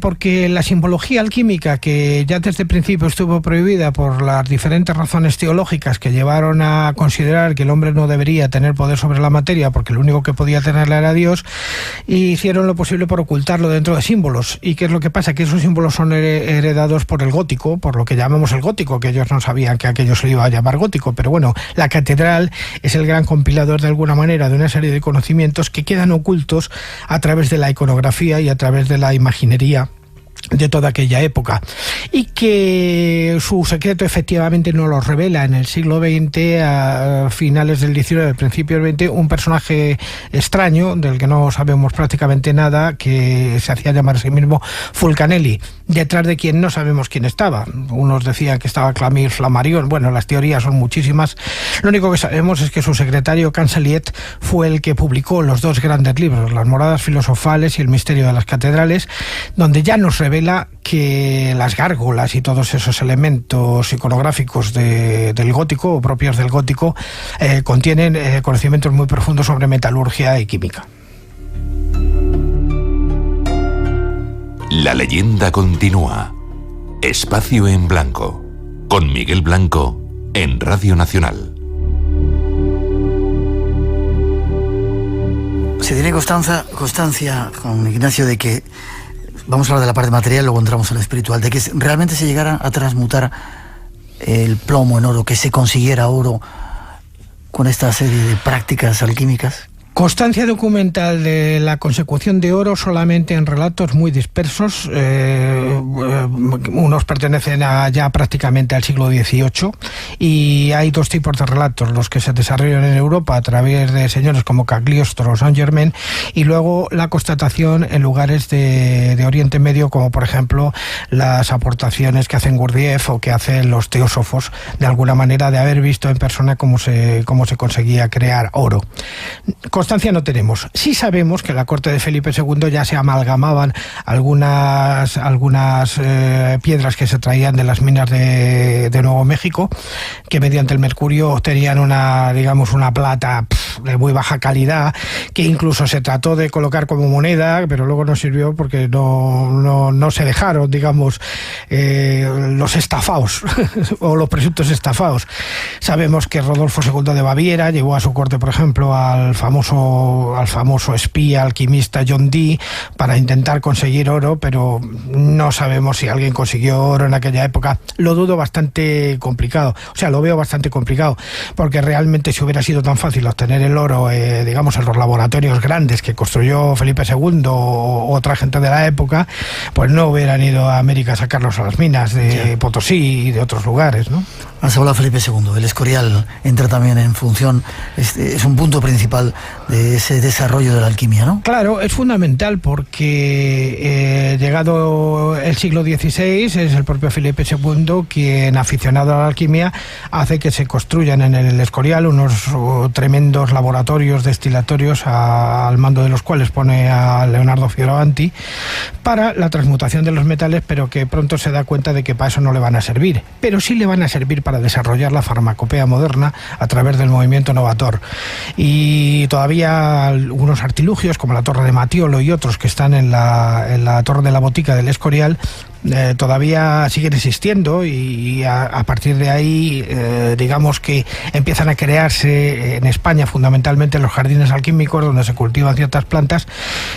la simbología alquímica, que ya desde el principio estuvo prohibida por las diferentes razones teológicas que llevaron a considerar que el hombre no debería tener poder sobre la materia porque lo único que podía tenerla era Dios, y hicieron lo posible por ocultarlo dentro de símbolos. ¿Y qué es lo que pasa? Que esos símbolos son heredados por el gótico, por lo que llamamos el gótico, que ellos no sabían que aquello se le iba a llamar gótico, pero bueno, la catedral es el gran compilador de alguna manera de una serie de conocimientos que quedan ocultos a través de la iconografía y a través de la imaginería de toda aquella época, y que su secreto efectivamente nos lo revela en el siglo XX, a finales del XIX, principios del XX, un personaje extraño del que no sabemos prácticamente nada, que se hacía llamar a sí mismo Fulcanelli, detrás de quien no sabemos quién estaba. Unos decían que estaba Camille Flammarion, bueno, las teorías son muchísimas. Lo único que sabemos es que su secretario Cancelliet fue el que publicó los dos grandes libros, Las Moradas Filosofales y El Misterio de las Catedrales, donde ya nos revela que las gárgolas y todos esos elementos iconográficos del gótico o propios del gótico contienen conocimientos muy profundos sobre metalurgia y química. La leyenda continúa. Espacio en Blanco, con Miguel Blanco, en Radio Nacional. Se tiene constancia con Ignacio de que, vamos a hablar de la parte material, luego entramos en la espiritual, de que realmente se llegara a transmutar el plomo en oro, que se consiguiera oro con esta serie de prácticas alquímicas. Constancia documental de la consecución de oro solamente en relatos muy dispersos. Unos pertenecen ya prácticamente al siglo XVIII, y hay dos tipos de relatos: los que se desarrollan en Europa a través de señores como Cagliostro o Saint-Germain, y luego la constatación en lugares de Oriente Medio, como por ejemplo las aportaciones que hacen Gurdjieff o que hacen los teósofos, de alguna manera, de haber visto en persona cómo se conseguía crear oro. constancia no tenemos. Sí sabemos que en la corte de Felipe II ya se amalgamaban algunas piedras que se traían de las minas de Nuevo México, que mediante el mercurio obtenían una plata de muy baja calidad, que incluso se trató de colocar como moneda, pero luego no sirvió porque no se dejaron, digamos, los estafados o los presuntos estafados. Sabemos que Rodolfo II de Baviera llevó a su corte, por ejemplo, al famoso espía alquimista John Dee para intentar conseguir oro, pero no sabemos si alguien consiguió oro en aquella época. Lo dudo bastante complicado, lo veo bastante complicado, porque realmente si hubiera sido tan fácil obtener el oro, digamos, en los laboratorios grandes que construyó Felipe II o otra gente de la época, pues no hubieran ido a América a sacarlos a las minas de Potosí y de otros lugares, ¿no? Has hablado Felipe II, el Escorial entra también en función, es un punto principal de ese desarrollo de la alquimia, ¿no? Claro, es fundamental porque llegado el siglo XVI es el propio Felipe II quien, aficionado a la alquimia, hace que se construyan en el Escorial unos tremendos laboratorios destilatorios al mando de los cuales pone a Leonardo Fioravanti para la transmutación de los metales, pero que pronto se da cuenta de que para eso no le van a servir, pero sí le van a servir para desarrollar la farmacopea moderna a través del movimiento novator. Y todavía algunos artilugios como la Torre de Matiolo y otros que están en la Torre de la Botica del Escorial todavía siguen existiendo, y a partir de ahí digamos que empiezan a crearse en España fundamentalmente los jardines alquímicos, donde se cultivan ciertas plantas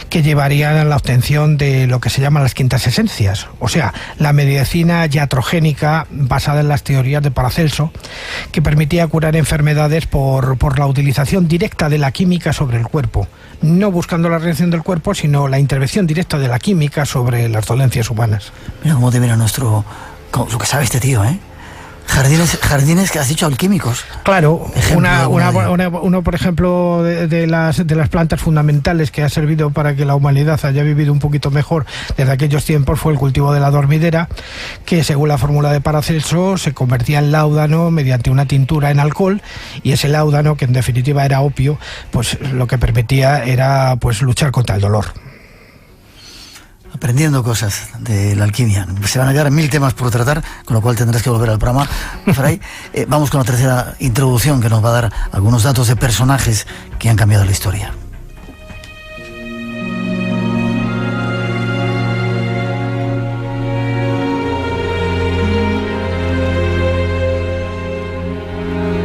que llevarían a la obtención de lo que se llaman las quintas esencias, o sea, la medicina iatrogénica basada en las teorías de Paracelso, que permitía curar enfermedades por la utilización directa de la química sobre el cuerpo, no buscando la reacción del cuerpo, sino la intervención directa de la química sobre las dolencias humanas. Mira cómo te viene lo que sabe este tío, ¿eh? Jardines que has dicho alquímicos. Claro, uno por ejemplo de las plantas fundamentales que ha servido para que la humanidad haya vivido un poquito mejor desde aquellos tiempos fue el cultivo de la dormidera, que según la fórmula de Paracelso se convertía en láudano mediante una tintura en alcohol, y ese láudano, que en definitiva era opio, pues lo que permitía era pues luchar contra el dolor. Aprendiendo cosas de la alquimia. Se van a quedar 1000 temas por tratar, con lo cual tendrás que volver al programa, Fray. Vamos con la tercera introducción, que nos va a dar algunos datos de personajes que han cambiado la historia.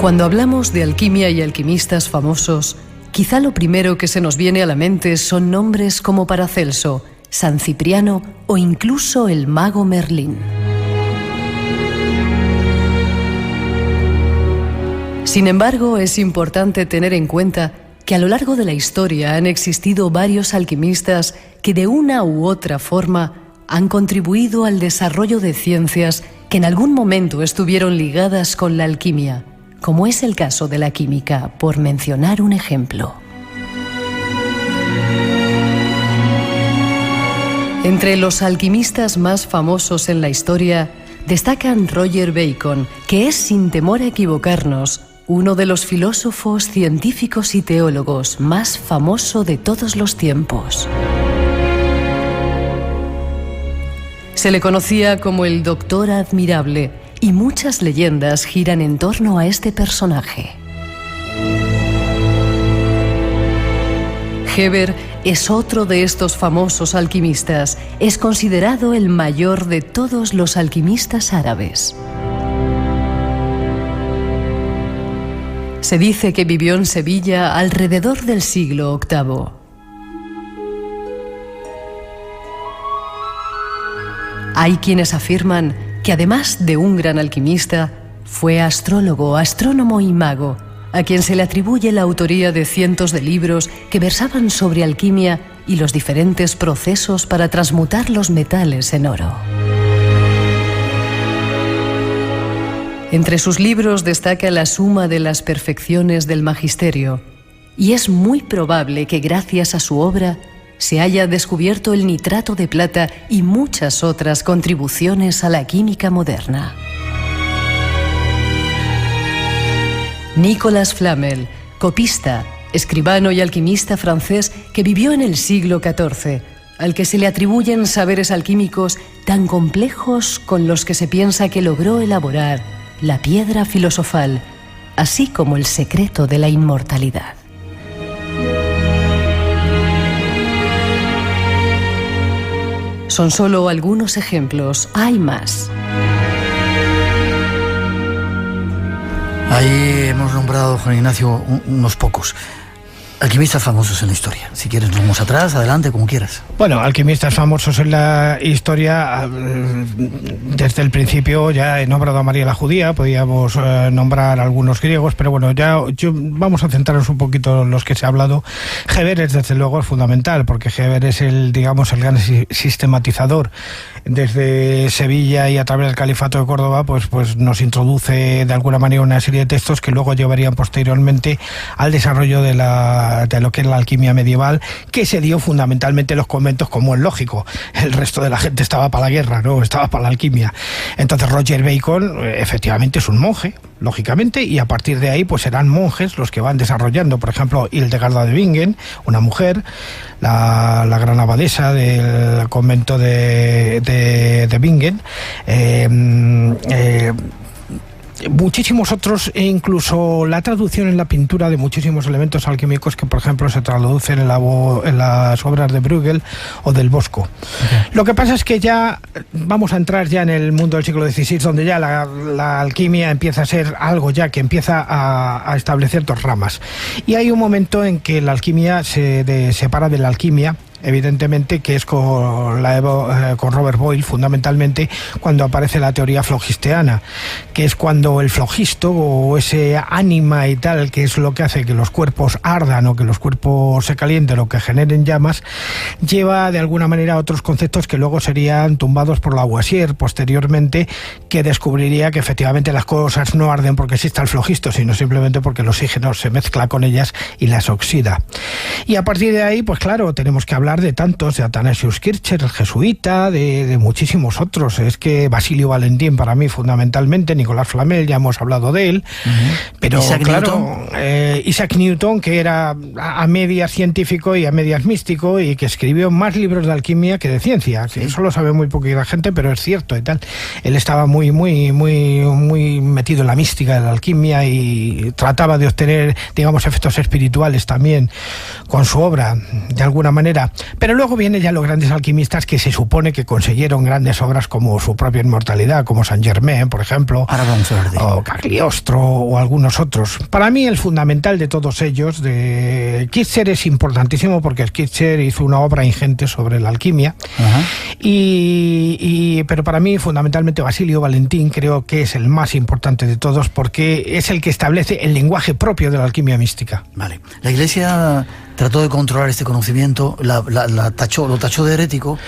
Cuando hablamos de alquimia y alquimistas famosos, quizá lo primero que se nos viene a la mente son nombres como Paracelso, San Cipriano o incluso el mago Merlín. Sin embargo, es importante tener en cuenta que a lo largo de la historia han existido varios alquimistas que de una u otra forma han contribuido al desarrollo de ciencias que en algún momento estuvieron ligadas con la alquimia, como es el caso de la química, por mencionar un ejemplo. Entre los alquimistas más famosos en la historia destacan Roger Bacon, que es, sin temor a equivocarnos, uno de los filósofos, científicos y teólogos más famoso de todos los tiempos. Se le conocía como el Doctor Admirable, y muchas leyendas giran en torno a este personaje. Geber es otro de estos famosos alquimistas. Es considerado el mayor de todos los alquimistas árabes. Se dice que vivió en Sevilla alrededor del siglo VIII. Hay quienes afirman que además de un gran alquimista, fue astrólogo, astrónomo y mago, a quien se le atribuye la autoría de cientos de libros que versaban sobre alquimia y los diferentes procesos para transmutar los metales en oro. Entre sus libros destaca La Suma de las Perfecciones del Magisterio, y es muy probable que gracias a su obra se haya descubierto el nitrato de plata y muchas otras contribuciones a la química moderna. Nicolas Flamel, copista, escribano y alquimista francés que vivió en el siglo XIV, al que se le atribuyen saberes alquímicos tan complejos con los que se piensa que logró elaborar la piedra filosofal, así como el secreto de la inmortalidad. Son solo algunos ejemplos, hay más. Ahí hemos nombrado, Juan Ignacio, unos pocos alquimistas famosos en la historia. Si quieres, nos vamos atrás, adelante, como quieras. Bueno, alquimistas famosos en la historia, desde el principio ya he nombrado a María la Judía, podíamos nombrar algunos griegos, pero bueno, vamos a centrarnos un poquito en los que se ha hablado. Geberes, desde luego, es fundamental, porque Geberes es el gran sistematizador. Desde Sevilla y a través del Califato de Córdoba, pues nos introduce de alguna manera una serie de textos que luego llevarían posteriormente al desarrollo de lo que es la alquimia medieval, que se dio fundamentalmente en los conventos, como es lógico. El resto de la gente estaba para la guerra, no estaba para la alquimia. Entonces Roger Bacon efectivamente es un monje, lógicamente, y a partir de ahí pues serán monjes los que van desarrollando, por ejemplo, Hildegarda de Bingen, una mujer, la gran abadesa del convento de Bingen, muchísimos otros, e incluso la traducción en la pintura de muchísimos elementos alquímicos que, por ejemplo, se traducen en las obras de Bruegel o del Bosco. Okay. Lo que pasa es que ya vamos a entrar ya en el mundo del siglo XVI, donde ya la alquimia empieza a ser algo ya que empieza a establecer dos ramas. Y hay un momento en que la alquimia se separa de la alquimia, evidentemente, que es con Robert Boyle, fundamentalmente cuando aparece la teoría flogisteana, que es cuando el flogisto o ese ánima y tal, que es lo que hace que los cuerpos ardan o que los cuerpos se calienten o que generen llamas, lleva de alguna manera a otros conceptos que luego serían tumbados por Lavoisier posteriormente, que descubriría que efectivamente las cosas no arden porque exista el flogisto, sino simplemente porque el oxígeno se mezcla con ellas y las oxida. Y a partir de ahí, pues claro, tenemos que hablar de tantos, de Athanasius Kircher, el jesuita, de muchísimos otros. Es que Basilio Valentín, para mí, fundamentalmente, Nicolás Flamel, ya hemos hablado de él, pero Isaac claro, Isaac Newton, que era a medias científico y a medias místico, y que escribió más libros de alquimia que de ciencia, que eso lo sabe muy poquita gente, pero es cierto y tal. Él estaba muy metido en la mística de la alquimia y trataba de obtener, digamos, efectos espirituales también con su obra, de alguna manera. Pero luego vienen ya los grandes alquimistas que se supone que consiguieron grandes obras como su propia inmortalidad, como Saint Germain, por ejemplo, o Cagliostro o algunos otros. Para mí el fundamental de todos ellos, de Kircher, es importantísimo porque Kircher hizo una obra ingente sobre la alquimia. Pero para mí fundamentalmente Basilio Valentín creo que es el más importante de todos, porque es el que establece el lenguaje propio de la alquimia mística. Vale. La Iglesia trató de controlar este conocimiento, lo tachó de herético.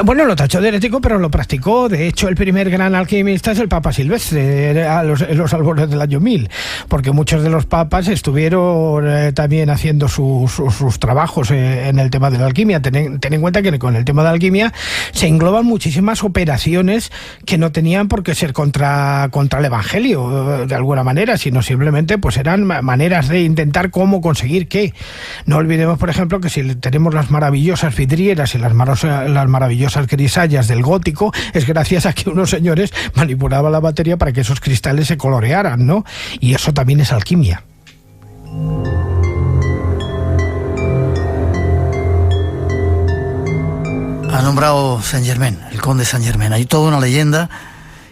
Bueno, lo tachó de herético, pero lo practicó. De hecho, el primer gran alquimista es el Papa Silvestre, en los albores del año 1000, porque muchos de los papas estuvieron también haciendo sus trabajos en el tema de la alquimia. Ten en cuenta que con el tema de la alquimia se engloban muchísimas operaciones que no tenían por qué ser contra el Evangelio, de alguna manera, sino simplemente pues eran maneras de intentar cómo conseguir qué. No olvidemos, por ejemplo, que si tenemos las maravillosas vidrieras y las maravillosas grisallas del gótico, es gracias a que unos señores manipulaban la materia para que esos cristales se colorearan, ¿no? Y eso también es alquimia. Ha nombrado Saint Germain, el conde Saint Germain. Hay toda una leyenda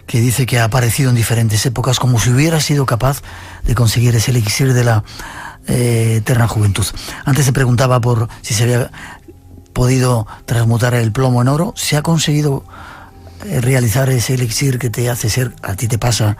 que dice que ha aparecido en diferentes épocas como si hubiera sido capaz de conseguir ese elixir de la eterna juventud. Antes se preguntaba por si se había podido transmutar el plomo en oro. ¿Se ha conseguido realizar ese elixir que te hace ser, a ti te pasa,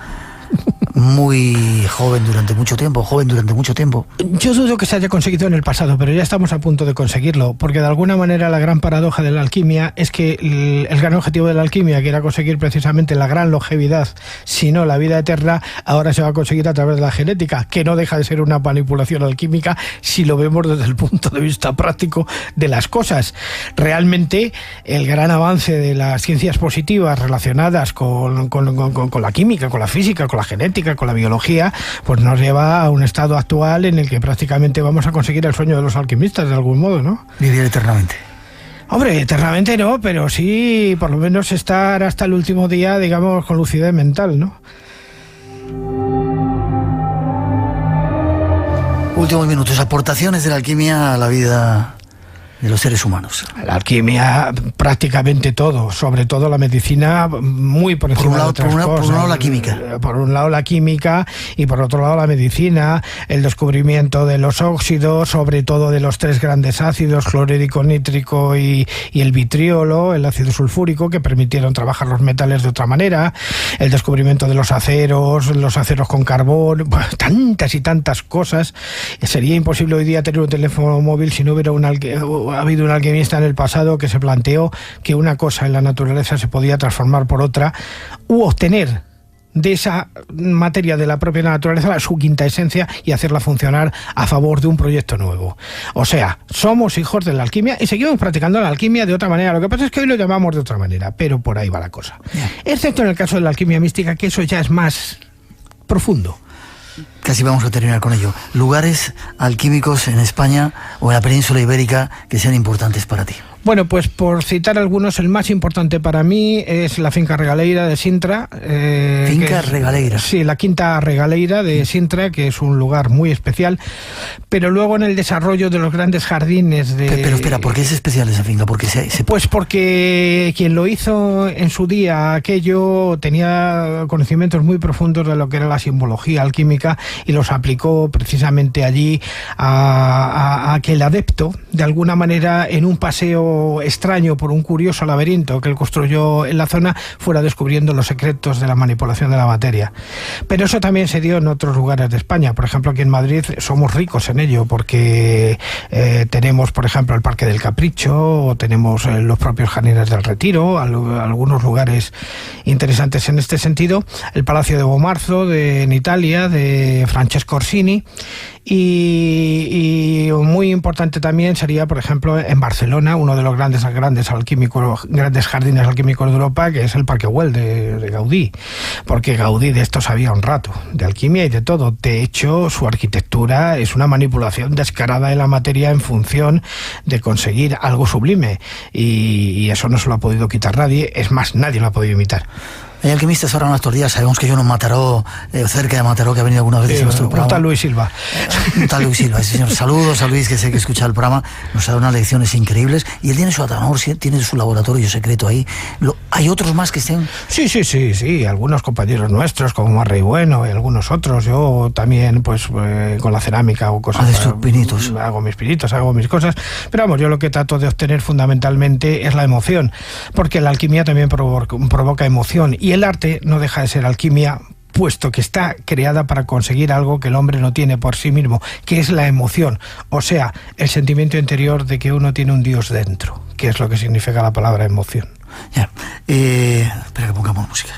muy joven durante mucho tiempo? Yo dudo que se haya conseguido en el pasado, pero ya estamos a punto de conseguirlo, porque de alguna manera la gran paradoja de la alquimia es que el gran objetivo de la alquimia, que era conseguir precisamente la gran longevidad, si no la vida eterna, ahora se va a conseguir a través de la genética, que no deja de ser una manipulación alquímica si lo vemos desde el punto de vista práctico de las cosas. Realmente el gran avance de las ciencias positivas relacionadas con la química, con la física, con con la genética, con la biología, pues nos lleva a un estado actual en el que prácticamente vamos a conseguir el sueño de los alquimistas de algún modo, ¿no? Vivir eternamente. Hombre, eternamente no, pero sí por lo menos estar hasta el último día, digamos, con lucidez mental, ¿no? Últimos minutos, aportaciones de la alquimia a la vida de los seres humanos. La alquimia, prácticamente todo, sobre todo la medicina, muy por encima de otras cosas. Por un lado la química. Por un lado la química y por otro lado la medicina, el descubrimiento de los óxidos, sobre todo de los 3 grandes ácidos, clorhídrico, nítrico y el vitriolo, el ácido sulfúrico, que permitieron trabajar los metales de otra manera, el descubrimiento de los aceros con carbón, tantas y tantas cosas. Sería imposible hoy día tener un teléfono móvil si no hubiera ha habido un alquimista en el pasado que se planteó que una cosa en la naturaleza se podía transformar por otra u obtener de esa materia de la propia naturaleza su quinta esencia y hacerla funcionar a favor de un proyecto nuevo. O sea, somos hijos de la alquimia y seguimos practicando la alquimia de otra manera. Lo que pasa es que hoy lo llamamos de otra manera, pero por ahí va la cosa. Excepto en el caso de la alquimia mística, que eso ya es más profundo. Casi vamos a terminar con ello. Lugares alquímicos en España o en la península ibérica que sean importantes para ti. Bueno, pues por citar algunos, el más importante para mí es la finca Regaleira de Sintra. ¿Finca Regaleira? Sí, la quinta Regaleira de Sintra, que es un lugar muy especial. Pero luego en el desarrollo de los grandes jardines de... Pero espera, ¿por qué es especial esa finca? Pues porque quien lo hizo en su día aquello tenía conocimientos muy profundos de lo que era la simbología alquímica y los aplicó precisamente allí a que el adepto, de alguna manera, en un paseo extraño por un curioso laberinto que él construyó en la zona, fuera descubriendo los secretos de la manipulación de la materia. Pero eso también se dio en otros lugares de España. Por ejemplo, aquí en Madrid somos ricos en ello porque tenemos, por ejemplo, el Parque del Capricho, o tenemos los propios Jardines del Retiro, algunos lugares interesantes en este sentido, el Palacio de Bomarzo en Italia, de Francesco Orsini, y muy importante también sería, por ejemplo, en Barcelona, uno de los grandes jardines alquímicos de Europa, que es el Parque Güell de Gaudí, porque Gaudí de esto sabía un rato, de alquimia y de todo. De hecho, su arquitectura es una manipulación descarada de la materia en función de conseguir algo sublime, y eso no se lo ha podido quitar nadie, es más, nadie lo ha podido imitar. Hay alquimistas ahora en estos días, sabemos que hay uno en Mataró, cerca de Mataró, que ha venido algunas veces a nuestro programa. Un tal Luis Silva. Un tal Luis Silva, sí, señor. Saludos a Luis, que sé que escucha el programa, nos ha dado unas lecciones increíbles, y él tiene su atanor, tiene su laboratorio secreto ahí. ¿Hay otros más que estén? Sí, algunos compañeros nuestros, como Marrey Bueno, y algunos otros. Yo también, pues, con la cerámica o cosas... sus pinitos. Hago mis pinitos, hago mis cosas, pero vamos, yo lo que trato de obtener fundamentalmente es la emoción, porque la alquimia también provoca emoción, y el arte no deja de ser alquimia, puesto que está creada para conseguir algo que el hombre no tiene por sí mismo, que es la emoción, o sea, el sentimiento interior de que uno tiene un Dios dentro, que es lo que significa la palabra emoción. Ya, espera que pongamos música.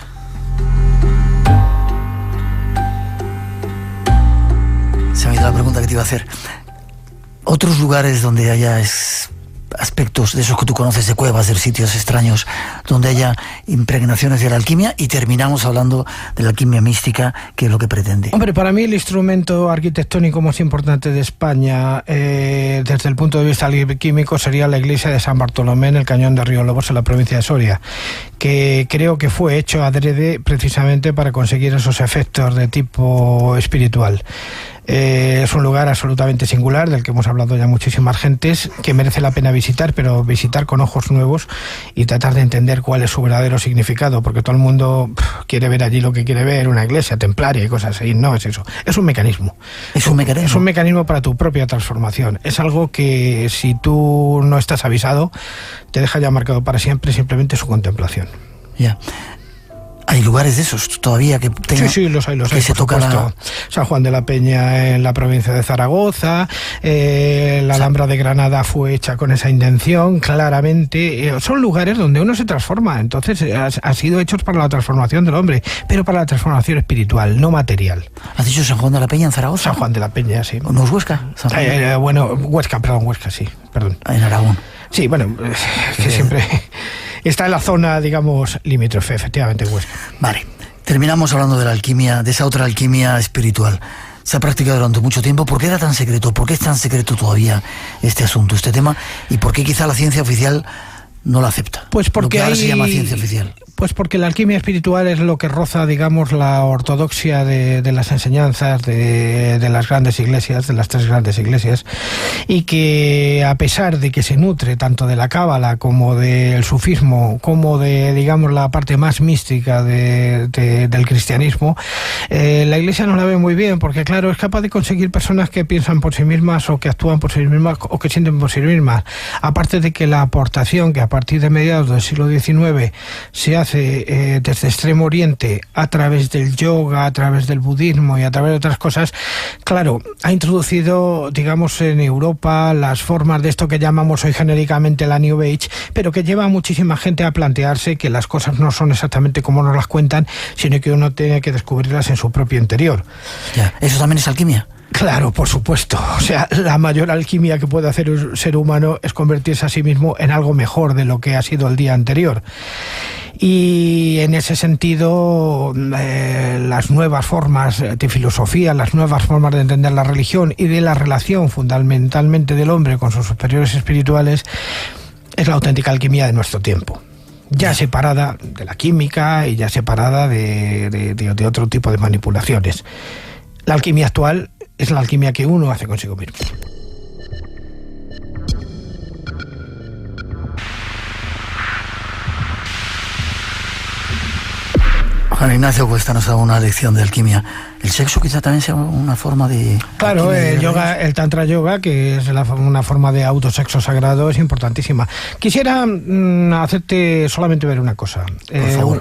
Se me ha ido la pregunta que te iba a hacer. Otros lugares donde haya aspectos de esos que tú conoces, de cuevas, de sitios extraños, donde haya impregnaciones de la alquimia, y terminamos hablando de la alquimia mística, que es lo que pretende. Hombre, para mí el instrumento arquitectónico más importante de España, desde el punto de vista alquímico, sería la iglesia de San Bartolomé en el Cañón de Río Lobos, en la provincia de Soria, que creo que fue hecho adrede precisamente para conseguir esos efectos de tipo espiritual. Es un lugar absolutamente singular, del que hemos hablado ya muchísimas gentes, que merece la pena visitar, pero visitar con ojos nuevos y tratar de entender cuál es su verdadero significado, porque todo el mundo quiere ver allí lo que quiere ver, una iglesia templaria y cosas así. No es eso, es un mecanismo. ¿Es un mecanismo? Es un mecanismo para tu propia transformación. Es algo que, si tú no estás avisado, te deja ya marcado para siempre, simplemente su contemplación. Ya. ¿Hay lugares de esos todavía que tengan? Sí, los hay, se toca San Juan de la Peña en la provincia de Zaragoza, la Alhambra de Granada fue hecha con esa intención, claramente. Son lugares donde uno se transforma, entonces han sido hechos para la transformación del hombre, pero para la transformación espiritual, no material. ¿Has dicho San Juan de la Peña en Zaragoza? San Juan de la Peña, sí. ¿No es Huesca? Huesca, sí, perdón. En Aragón. Sí, bueno, que siempre... Está en la zona, digamos, limítrofe, efectivamente, Huesca. Vale. Terminamos hablando de la alquimia, de esa otra alquimia espiritual. Se ha practicado durante mucho tiempo. ¿Por qué era tan secreto? ¿Por qué es tan secreto todavía este asunto, este tema? ¿Y por qué quizá la ciencia oficial no la acepta? Pues porque lo que ahora se llama ciencia oficial. Pues porque la alquimia espiritual es lo que roza, digamos, la ortodoxia de las enseñanzas de las grandes iglesias, de las tres grandes iglesias, y que a pesar de que se nutre tanto de la cábala como del sufismo, como de, digamos, la parte más mística del cristianismo, la iglesia no la ve muy bien, porque claro, es capaz de conseguir personas que piensan por sí mismas o que actúan por sí mismas o que sienten por sí mismas. Aparte de que la aportación que a partir de mediados del siglo XIX se hace desde Extremo Oriente a través del yoga, a través del budismo y a través de otras cosas, claro, ha introducido, digamos, en Europa las formas de esto que llamamos hoy genéricamente la New Age, pero que lleva a muchísima gente a plantearse que las cosas no son exactamente como nos las cuentan, sino que uno tiene que descubrirlas en su propio interior. Ya, ¿eso también es alquimia? Claro, por supuesto. O sea, la mayor alquimia que puede hacer un ser humano es convertirse a sí mismo en algo mejor de lo que ha sido el día anterior. Y en ese sentido, las nuevas formas de filosofía, las nuevas formas de entender la religión y de la relación fundamentalmente del hombre con sus superiores espirituales es la auténtica alquimia de nuestro tiempo. Ya separada de la química y ya separada de otro tipo de manipulaciones. La alquimia actual es la alquimia que uno hace consigo mismo. Juan Ignacio Cuesta nos da una lección de alquimia. ¿El sexo quizá también sea una forma de...? Claro, el yoga, el tantra yoga, que es una forma de autosexo sagrado, es importantísima. Quisiera hacerte solamente ver una cosa.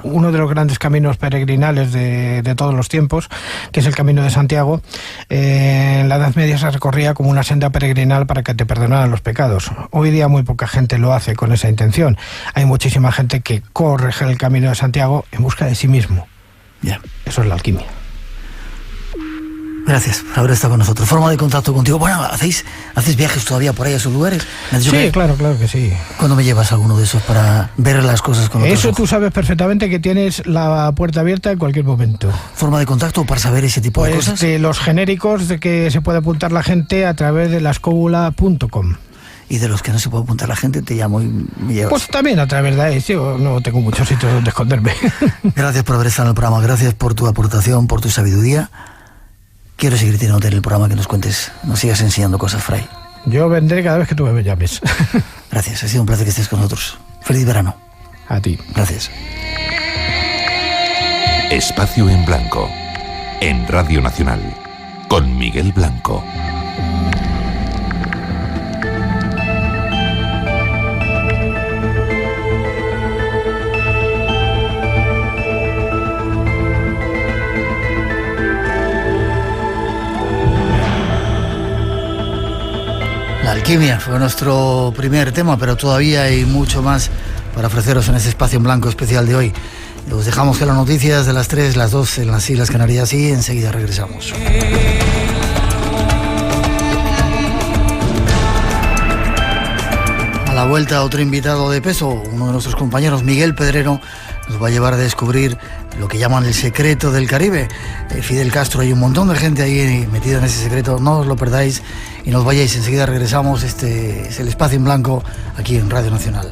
Uno de los grandes caminos peregrinales de todos los tiempos, que es el Camino de Santiago, en la Edad Media se recorría como una senda peregrinal para que te perdonaran los pecados. Hoy día muy poca gente lo hace con esa intención. Hay muchísima gente que corre el Camino de Santiago en busca de sí mismo. Bien. Eso es la alquimia. Gracias por haber estado con nosotros. Forma de contacto contigo. Bueno, ¿hacéis viajes todavía por ahí a esos lugares? Sí, claro que sí. ¿Cuándo me llevas a alguno de esos para ver las cosas con otros Eso ojos? Tú sabes perfectamente que tienes la puerta abierta en cualquier momento. ¿Forma de contacto para saber ese tipo de cosas? De los genéricos de que se puede apuntar la gente a través de lascobula.com. Y de los que no se puede apuntar la gente, te llamo y me llevas. Pues también a través de ahí. Yo no tengo muchos sitios donde esconderme. Gracias por haber estado en el programa. Gracias por tu aportación, por tu sabiduría. Quiero seguir teniéndote en el programa, que nos cuentes, nos sigas enseñando cosas, Fray. Yo vendré cada vez que tú me llames. Gracias, ha sido un placer que estés con nosotros. Feliz verano. A ti. Gracias. Espacio en Blanco, en Radio Nacional, con Miguel Blanco. La alquimia fue nuestro primer tema, pero todavía hay mucho más para ofreceros en este espacio en blanco especial de hoy. Los dejamos con las noticias de las 3, las 2 en las Islas Canarias y enseguida regresamos. A la vuelta, otro invitado de peso, uno de nuestros compañeros, Miguel Pedrero, nos va a llevar a descubrir lo que llaman el secreto del Caribe. Fidel Castro, hay un montón de gente ahí metida en ese secreto, no os lo perdáis y no os vayáis, enseguida regresamos. Este es el Espacio en Blanco aquí en Radio Nacional.